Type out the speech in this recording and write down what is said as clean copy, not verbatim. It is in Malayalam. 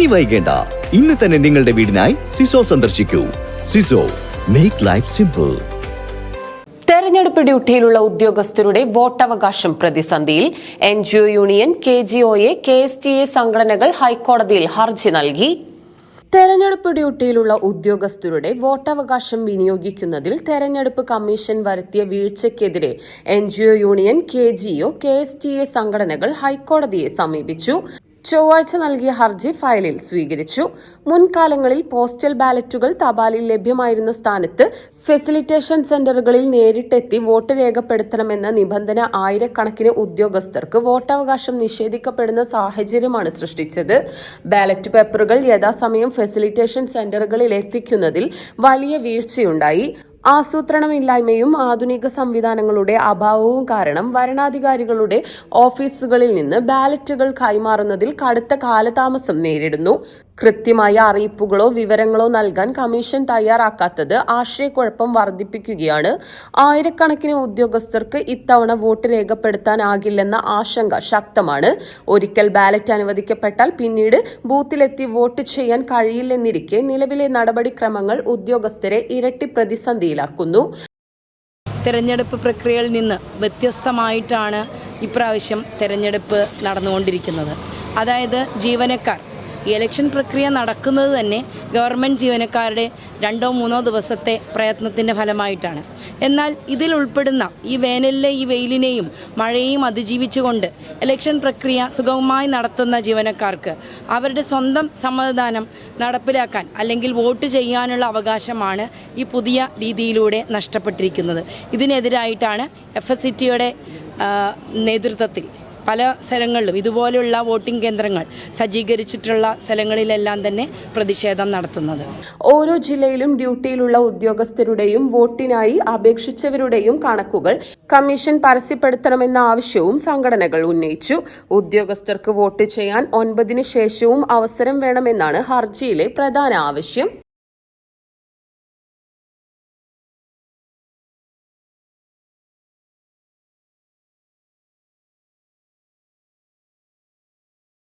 ഇനി വൈകേണ്ട, ഇന്ന് തന്നെ നിങ്ങളുടെ വീടിനായി സിസോ സന്ദർശിക്കൂ. സിസോ, മേക്ക് ലൈഫ് സിമ്പിൾ. തെരഞ്ഞെടുപ്പ് ഡ്യൂട്ടിയിലുള്ള ഉദ്യോഗസ്ഥരുടെ വോട്ടവകാശം പ്രതിസന്ധിയിൽ. NGO യൂണിയൻ, KGOA, KSTA സംഘടനകൾ ഹൈക്കോടതിയിൽ ഹർജി നൽകി. തെരഞ്ഞെടുപ്പ് ഡ്യൂട്ടിയിലുള്ള ഉദ്യോഗസ്ഥരുടെ വോട്ടവകാശം വിനിയോഗിക്കുന്നതിൽ തെരഞ്ഞെടുപ്പ് കമ്മീഷൻ വരുത്തിയ വീഴ്ചയ്ക്കെതിരെ NGO യൂണിയൻ, KGO, KSTA സംഘടനകൾ ഹൈക്കോടതിയെ സമീപിച്ചു. ചൊവ്വാഴ്ച നൽകിയ ഹർജി ഫയലിൽ സ്വീകരിച്ചു. മുൻകാലങ്ങളിൽ പോസ്റ്റൽ ബാലറ്റുകൾ തപാലിൽ ലഭ്യമായിരുന്ന സ്ഥാനത്ത് ഫെസിലിറ്റേഷൻ സെന്ററുകളിൽ നേരിട്ടെത്തി വോട്ട് രേഖപ്പെടുത്തണമെന്ന നിബന്ധന ആയിരക്കണക്കിന് ഉദ്യോഗസ്ഥർക്ക് വോട്ടവകാശം നിഷേധിക്കപ്പെടുന്ന സാഹചര്യമാണ് സൃഷ്ടിച്ചത്. ബാലറ്റ് പേപ്പറുകൾ യഥാസമയം ഫെസിലിറ്റേഷൻ സെന്ററുകളിൽ എത്തിക്കുന്നതിൽ വലിയ വീഴ്ചയുണ്ടായി. ആസൂത്രണമില്ലായ്മയും ആധുനിക സംവിധാനങ്ങളുടെ അഭാവവും കാരണം വരണാധികാരികളുടെ ഓഫീസുകളിൽ നിന്ന് ബാലറ്റുകൾ കൈമാറുന്നതിൽ കടുത്ത കാലതാമസം നേരിടുന്നു. കൃത്യമായ അറിയിപ്പുകളോ വിവരങ്ങളോ നൽകാൻ കമ്മീഷൻ തയ്യാറാക്കാത്തത് ആശയക്കുഴപ്പം വർദ്ധിപ്പിക്കുകയാണ്. ആയിരക്കണക്കിന് ഉദ്യോഗസ്ഥർക്ക് ഇത്തവണ വോട്ട് രേഖപ്പെടുത്താനാകില്ലെന്ന ആശങ്ക ശക്തമാണ്. ഒരിക്കൽ ബാലറ്റ് അനുവദിക്കപ്പെട്ടാൽ പിന്നീട് ബൂത്തിലെത്തി വോട്ട് ചെയ്യാൻ കഴിയില്ലെന്നിരിക്കെ നിലവിലെ നടപടിക്രമങ്ങൾ ഉദ്യോഗസ്ഥരെ ഇരട്ടി പ്രതിസന്ധിയിലാക്കുന്നു. തെരഞ്ഞെടുപ്പ് പ്രക്രിയയിൽ നിന്ന് വ്യത്യസ്തമായിട്ടാണ് ഇപ്രാവശ്യം തെരഞ്ഞെടുപ്പ് നടന്നുകൊണ്ടിരിക്കുന്നത്. അതായത് ജീവനക്കാർ ഇലക്ഷൻ പ്രക്രിയ നടക്കുന്നത് തന്നെ ഗവൺമെൻറ് ജീവനക്കാരുടെ 2-3 ദിവസത്തെ പ്രയത്നത്തിൻ്റെ ഫലമായിട്ടാണ്. എന്നാൽ ഇതിൽ ഉൾപ്പെടുന്ന ഈ വേനലിലെ ഈ വെയിലിനെയും മഴയെയും അതിജീവിച്ചുകൊണ്ട് ഇലക്ഷൻ പ്രക്രിയ സുഗമമായി നടത്തുന്ന ജീവനക്കാർക്ക് അവരുടെ സ്വന്തം സമ്മതിദാനം നടപ്പിലാക്കാൻ അല്ലെങ്കിൽ വോട്ട് ചെയ്യാനുള്ള അവകാശമാണ് ഈ പുതിയ രീതിയിലൂടെ നഷ്ടപ്പെട്ടിരിക്കുന്നത്. ഇതിനെതിരായിട്ടാണ് FSCTയുടെ നേതൃത്വത്തിൽ പല സ്ഥലങ്ങളിലും ഇതുപോലുള്ള വോട്ടിംഗ് കേന്ദ്രങ്ങൾ സജ്ജീകരിച്ചിട്ടുള്ള സ്ഥലങ്ങളിലെല്ലാം തന്നെ പ്രതിഷേധം നടത്തുന്നത്. ഓരോ ജില്ലയിലും ഡ്യൂട്ടിയിലുള്ള ഉദ്യോഗസ്ഥരുടെയും വോട്ടിനായി അപേക്ഷിച്ചവരുടെയും കണക്കുകൾ കമ്മീഷൻ പരസ്യപ്പെടുത്തണമെന്ന ആവശ്യവും സംഘടനകൾ ഉന്നയിച്ചു. ഉദ്യോഗസ്ഥർക്ക് വോട്ട് ചെയ്യാൻ 9-ന് ശേഷവും അവസരം വേണമെന്നാണ് ഹർജിയിലെ പ്രധാന ആവശ്യം.